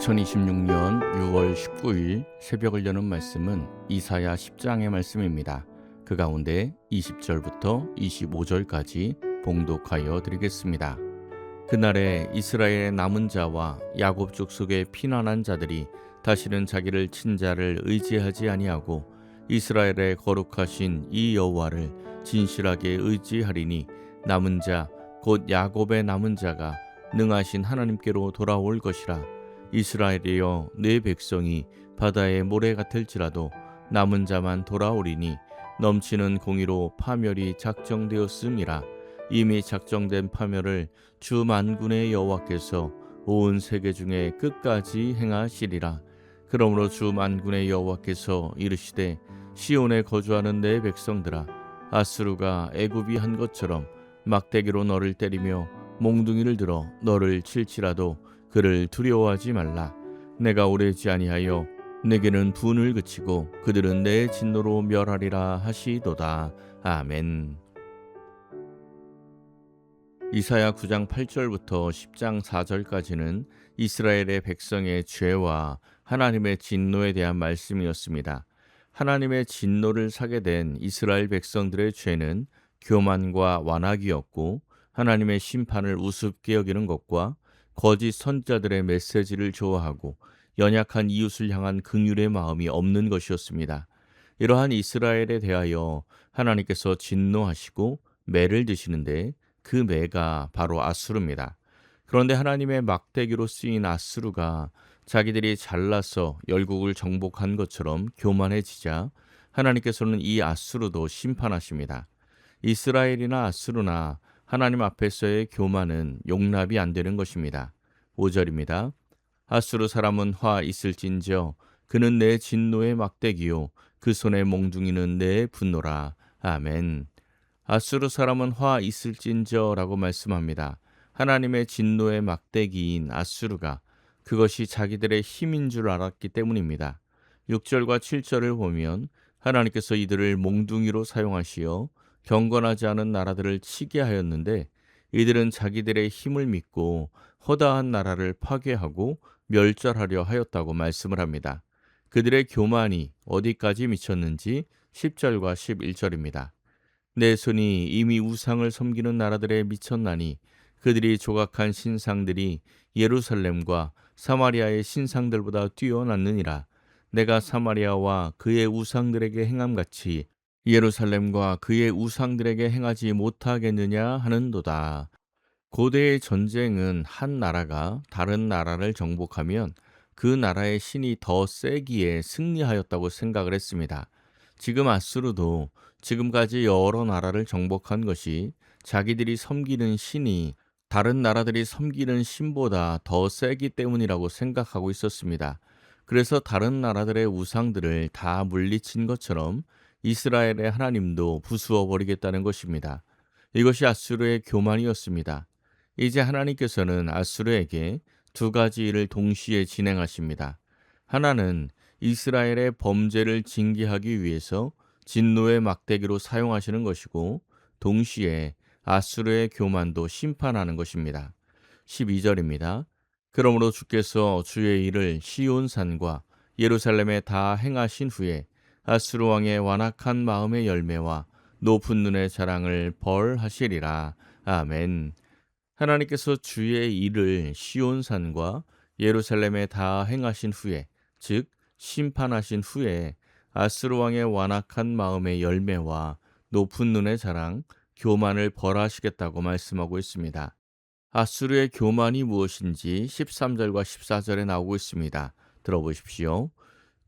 2026년 6월 19일 새벽을 여는 말씀은 이사야 10장의 말씀입니다. 그 가운데 20절부터 25절까지 봉독하여 드리겠습니다. 그날에 이스라엘의 남은 자와 야곱 족속의 피난한 자들이 다시는 자기를 친 자를 의지하지 아니하고 이스라엘의 거룩하신 이 여호와를 진실하게 의지하리니 남은 자 곧 야곱의 남은 자가 능하신 하나님께로 돌아올 것이라. 이스라엘이여 내 백성이 바다의 모래 같을지라도 남은 자만 돌아오리니 넘치는 공의로 파멸이 작정되었음이라. 이미 작정된 파멸을 주 만군의 여호와께서 온 세계 중에 끝까지 행하시리라. 그러므로 주 만군의 여호와께서 이르시되 시온에 거주하는 내 백성들아, 아수르가 애굽이 한 것처럼 막대기로 너를 때리며 몽둥이를 들어 너를 칠지라도 그를 두려워하지 말라. 내가 오래지 아니하여 내게는 분을 그치고 그들은 내 진노로 멸하리라 하시도다. 아멘. 이사야 9장 8절부터 10장 4절까지는 이스라엘의 백성의 죄와 하나님의 진노에 대한 말씀이었습니다. 하나님의 진노를 사게 된 이스라엘 백성들의 죄는 교만과 완악이었고, 하나님의 심판을 우습게 여기는 것과 거짓 선지자들의 메시지를 좋아하고 연약한 이웃을 향한 긍휼의 마음이 없는 것이었습니다. 이러한 이스라엘에 대하여 하나님께서 진노하시고 매를 드시는데 그 매가 바로 아수르입니다. 그런데 하나님의 막대기로 쓰인 아수르가 자기들이 잘나서 열국을 정복한 것처럼 교만해지자 하나님께서는 이 아수르도 심판하십니다. 이스라엘이나 아수르나 하나님 앞에서의 교만은 용납이 안 되는 것입니다. 5절입니다. 아수르 사람은 화 있을진저 그는 내 진노의 막대기요 그 손의 몽둥이는 내 분노라. 아멘. 아수르 사람은 화 있을진저라고 말씀합니다. 하나님의 진노의 막대기인 아수르가 그것이 자기들의 힘인 줄 알았기 때문입니다. 6절과 7절을 보면 하나님께서 이들을 몽둥이로 사용하시어 경건하지 않은 나라들을 치게 하였는데, 이들은 자기들의 힘을 믿고 허다한 나라를 파괴하고 멸절하려 하였다고 말씀을 합니다. 그들의 교만이 어디까지 미쳤는지 10절과 11절입니다. 내 손이 이미 우상을 섬기는 나라들에 미쳤나니 그들이 조각한 신상들이 예루살렘과 사마리아의 신상들보다 뛰어났느니라. 내가 사마리아와 그의 우상들에게 행함같이 예루살렘과 그의 우상들에게 행하지 못하겠느냐 하는도다. 고대의 전쟁은 한 나라가 다른 나라를 정복하면 그 나라의 신이 더 세기에 승리하였다고 생각을 했습니다. 지금 아수르도 지금까지 여러 나라를 정복한 것이 자기들이 섬기는 신이 다른 나라들이 섬기는 신보다 더 세기 때문이라고 생각하고 있었습니다. 그래서 다른 나라들의 우상들을 다 물리친 것처럼 이스라엘의 하나님도 부수어 버리겠다는 것입니다. 이것이 아수르의 교만이었습니다. 이제 하나님께서는 아수르에게 두 가지 일을 동시에 진행하십니다. 하나는 이스라엘의 범죄를 징계하기 위해서 진노의 막대기로 사용하시는 것이고, 동시에 아수르의 교만도 심판하는 것입니다. 12절입니다. 그러므로 주께서 주의 일을 시온산과 예루살렘에 다 행하신 후에 아수르 왕의 완악한 마음의 열매와 높은 눈의 자랑을 벌하시리라. 아멘. 하나님께서 주의 일을 시온산과 예루살렘에 다 행하신 후에, 즉 심판하신 후에 아수르 왕의 완악한 마음의 열매와 높은 눈의 자랑, 교만을 벌하시겠다고 말씀하고 있습니다. 아수르의 교만이 무엇인지 13절과 14절에 나오고 있습니다. 들어보십시오.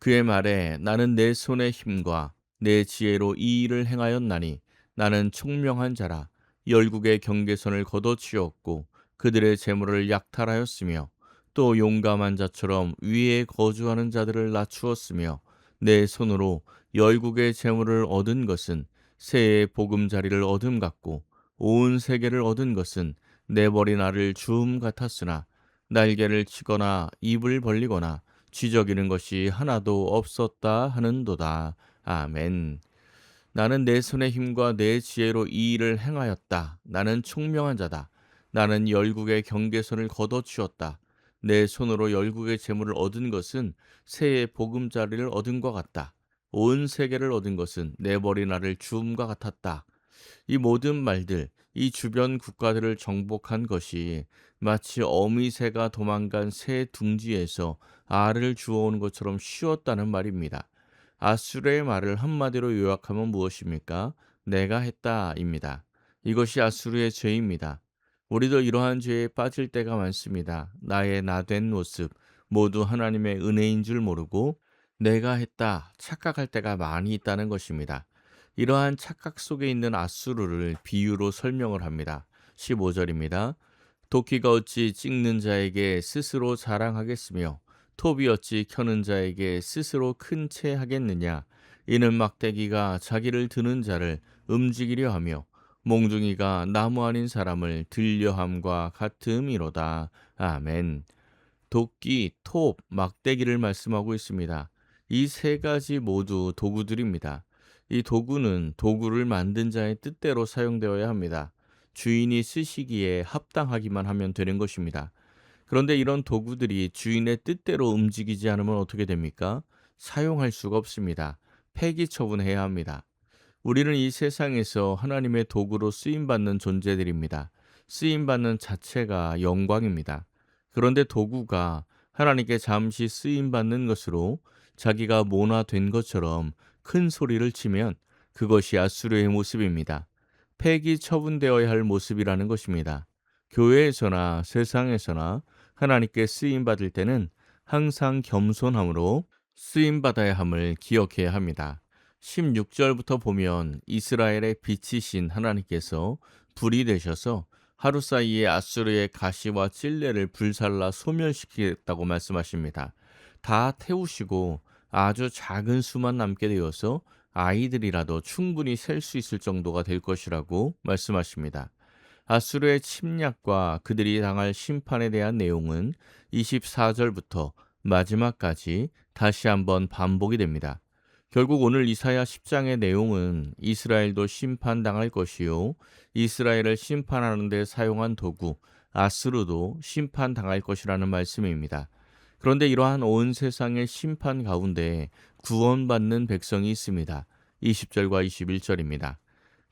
그의 말에 나는 내 손의 힘과 내 지혜로 이 일을 행하였나니 나는 총명한 자라. 열국의 경계선을 걷어치웠고 그들의 재물을 약탈하였으며 또 용감한 자처럼 위에 거주하는 자들을 낮추었으며 내 손으로 열국의 재물을 얻은 것은 새의 보금자리를 얻음 같고 온 세계를 얻은 것은 내 머리 날을 주움 같았으나 날개를 치거나 입을 벌리거나 쥐저기는 것이 하나도 없었다 하는도다. 아멘. 나는 내 손의 힘과 내 지혜로 이 일을 행하였다. 나는 총명한 자다. 나는 열국의 경계선을 걷어치웠다. 내 손으로 열국의 재물을 얻은 것은 새의 보금자리를 얻은 것 같다. 온 세계를 얻은 것은 내 머리날을 주움과 같았다. 이 모든 말들, 이 주변 국가들을 정복한 것이 마치 어미새가 도망간 새 둥지에서 알을 주워오는 것처럼 쉬웠다는 말입니다. 아수르의 말을 한마디로 요약하면 무엇입니까? 내가 했다입니다. 이것이 아수르의 죄입니다. 우리도 이러한 죄에 빠질 때가 많습니다. 나의 나된 모습, 모두 하나님의 은혜인 줄 모르고 내가 했다 착각할 때가 많이 있다는 것입니다. 이러한 착각 속에 있는 아수르를 비유로 설명을 합니다. 15절입니다. 도끼가 어찌 찍는 자에게 스스로 자랑하겠으며 톱이 어찌 켜는 자에게 스스로 큰 채 하겠느냐. 이는 막대기가 자기를 드는 자를 움직이려 하며 몽둥이가 나무 아닌 사람을 들려함과 같음이로다. 아멘. 도끼, 톱, 막대기를 말씀하고 있습니다. 이 세 가지 모두 도구들입니다. 이 도구는 도구를 만든 자의 뜻대로 사용되어야 합니다. 주인이 쓰시기에 합당하기만 하면 되는 것입니다. 그런데 이런 도구들이 주인의 뜻대로 움직이지 않으면 어떻게 됩니까? 사용할 수가 없습니다. 폐기 처분해야 합니다. 우리는 이 세상에서 하나님의 도구로 쓰임받는 존재들입니다. 쓰임받는 자체가 영광입니다. 그런데 도구가 하나님께 잠시 쓰임받는 것으로 자기가 모나된 것처럼 큰 소리를 치면 그것이 아수르의 모습입니다. 폐기 처분되어야 할 모습이라는 것입니다. 교회에서나 세상에서나 하나님께 쓰임받을 때는 항상 겸손함으로 쓰임받아야 함을 기억해야 합니다. 16절부터 보면 이스라엘의 빛이신 하나님께서 불이 되셔서 하루 사이에 아수르의 가시와 찔레를 불살라 소멸시키겠다고 말씀하십니다. 다 태우시고 아주 작은 수만 남게 되어서 아이들이라도 충분히 셀 수 있을 정도가 될 것이라고 말씀하십니다. 아수르의 침략과 그들이 당할 심판에 대한 내용은 24절부터 마지막까지 다시 한번 반복이 됩니다. 결국 오늘 이사야 10장의 내용은 이스라엘도 심판당할 것이요 이스라엘을 심판하는 데 사용한 도구 아수르도 심판당할 것이라는 말씀입니다. 그런데 이러한 온 세상의 심판 가운데 구원받는 백성이 있습니다. 20절과 21절입니다.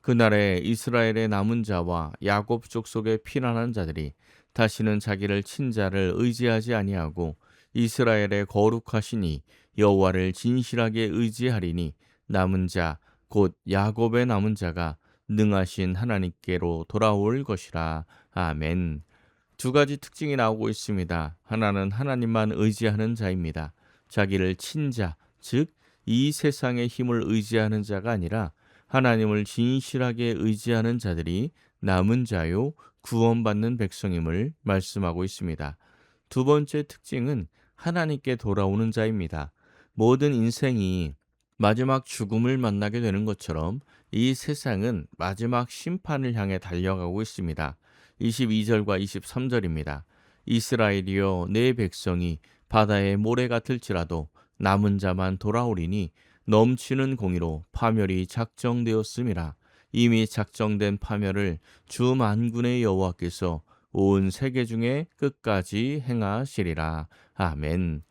그날에 이스라엘의 남은 자와 야곱 족속의 피난한 자들이 다시는 자기를 친자를 의지하지 아니하고 이스라엘의 거룩하시니 여호와를 진실하게 의지하리니 남은 자 곧 야곱의 남은 자가 능하신 하나님께로 돌아올 것이라. 아멘. 두 가지 특징이 나오고 있습니다. 하나는 하나님만 의지하는 자입니다. 자기를 친자, 즉 이 세상의 힘을 의지하는 자가 아니라 하나님을 진실하게 의지하는 자들이 남은 자요 구원받는 백성임을 말씀하고 있습니다. 두 번째 특징은 하나님께 돌아오는 자입니다. 모든 인생이 마지막 죽음을 만나게 되는 것처럼 이 세상은 마지막 심판을 향해 달려가고 있습니다. 22절과 23절입니다. 이스라엘이여 내 백성이 바다의 모래 같을지라도 남은 자만 돌아오리니 넘치는 공의로 파멸이 작정되었음이라. 이미 작정된 파멸을 주 만군의 여호와께서 온 세계 중에 끝까지 행하시리라. 아멘.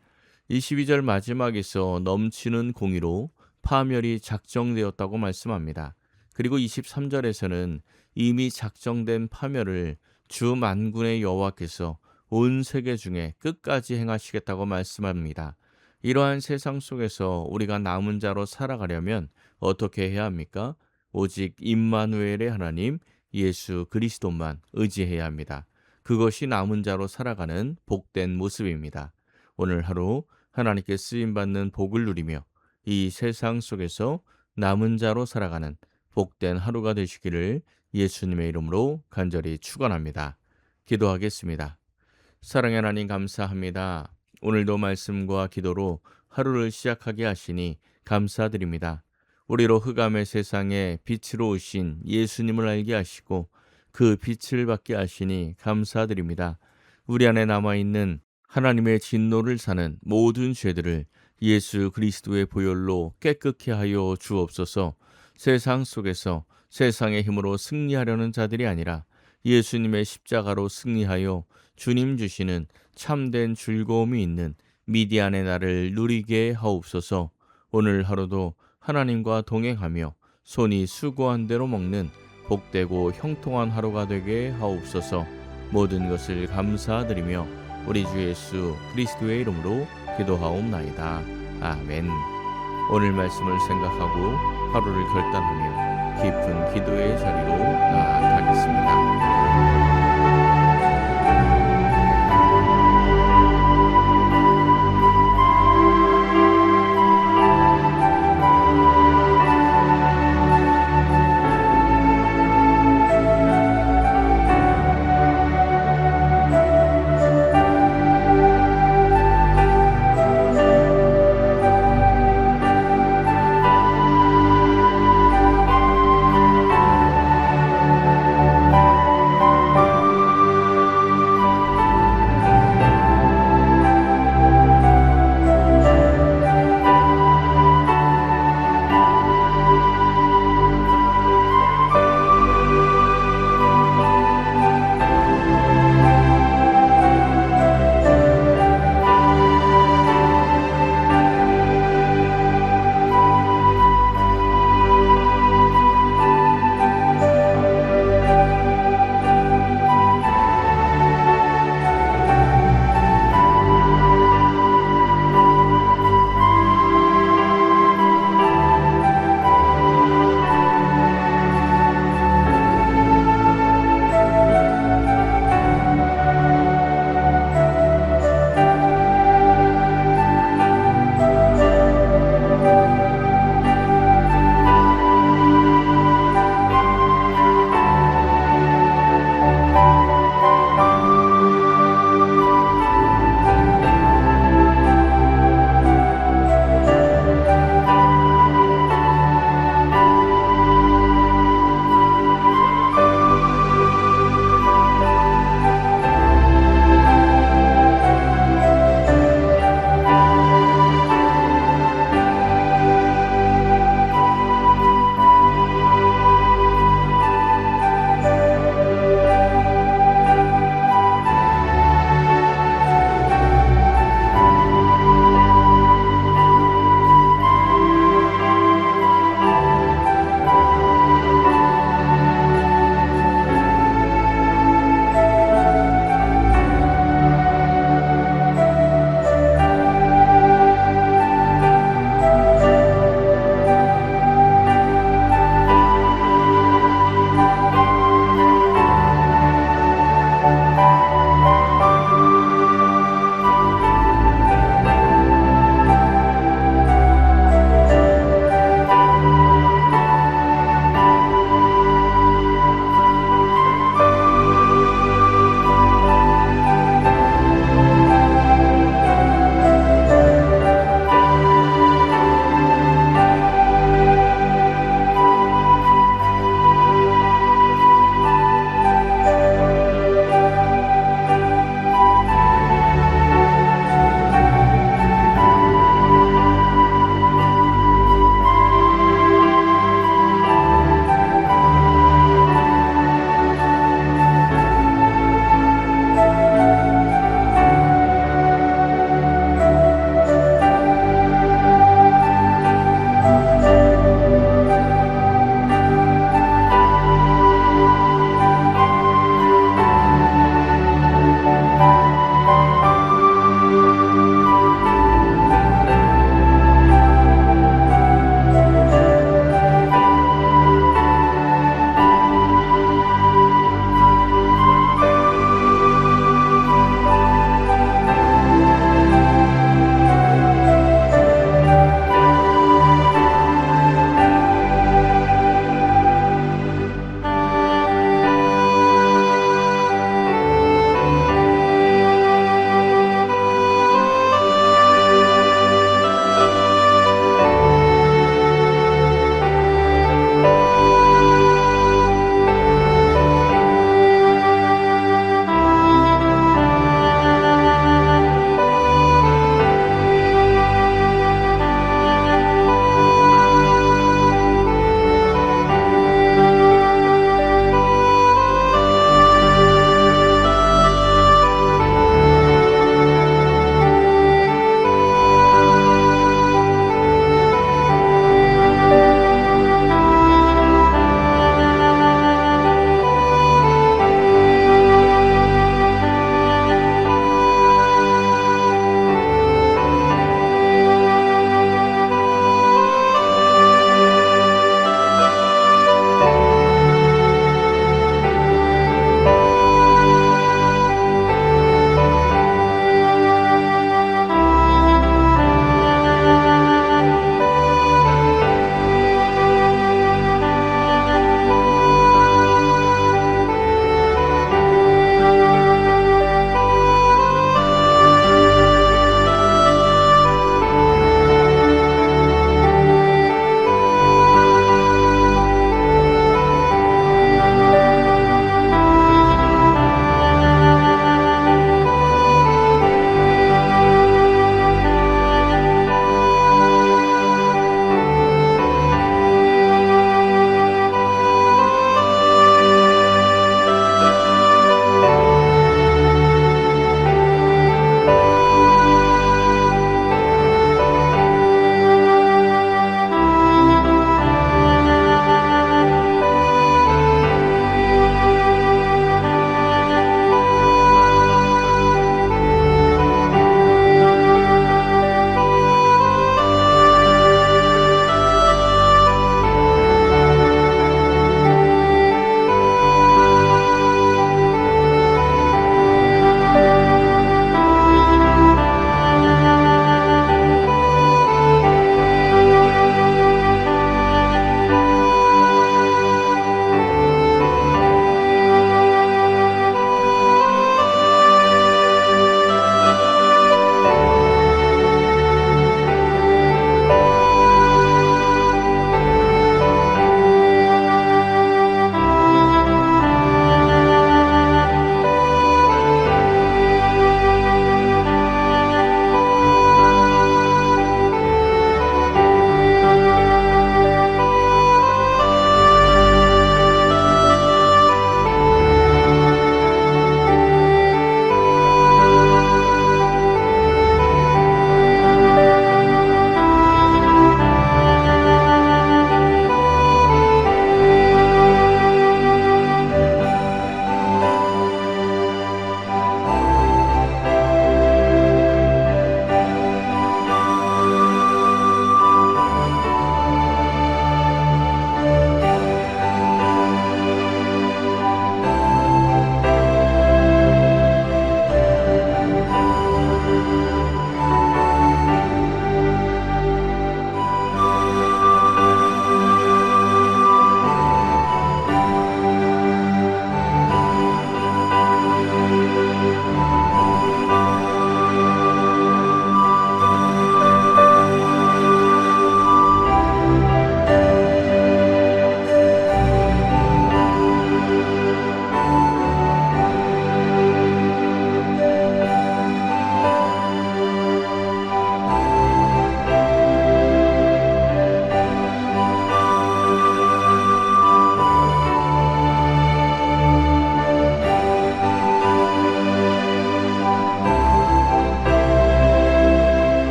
22절 마지막에서 넘치는 공의로 파멸이 작정되었다고 말씀합니다. 그리고 23절에서는 이미 작정된 파멸을 주 만군의 여호와께서 온 세계 중에 끝까지 행하시겠다고 말씀합니다. 이러한 세상 속에서 우리가 남은 자로 살아가려면 어떻게 해야 합니까? 오직 임마누엘의 하나님 예수 그리스도만 의지해야 합니다. 그것이 남은 자로 살아가는 복된 모습입니다. 오늘 하루 하나님께 쓰임받는 복을 누리며 이 세상 속에서 남은 자로 살아가는 복된 하루가 되시기를 예수님의 이름으로 간절히 축원합니다. 기도하겠습니다. 사랑의 하나님 감사합니다. 오늘도 말씀과 기도로 하루를 시작하게 하시니 감사드립니다. 우리로 흑암의 세상에 빛으로 오신 예수님을 알게 하시고 그 빛을 받게 하시니 감사드립니다. 우리 안에 남아있는 하나님의 진노를 사는 모든 죄들을 예수 그리스도의 보혈로 깨끗게 하여 주옵소서. 세상 속에서 세상의 힘으로 승리하려는 자들이 아니라 예수님의 십자가로 승리하여 주님 주시는 참된 즐거움이 있는 미디안의 날을 누리게 하옵소서. 오늘 하루도 하나님과 동행하며 손이 수고한 대로 먹는 복되고 형통한 하루가 되게 하옵소서. 모든 것을 감사드리며 우리 주 예수 그리스도의 이름으로 기도하옵나이다. 아멘. 오늘 말씀을 생각하고 하루를 결단하며 깊은 기도의 자리로 나아가겠습니다.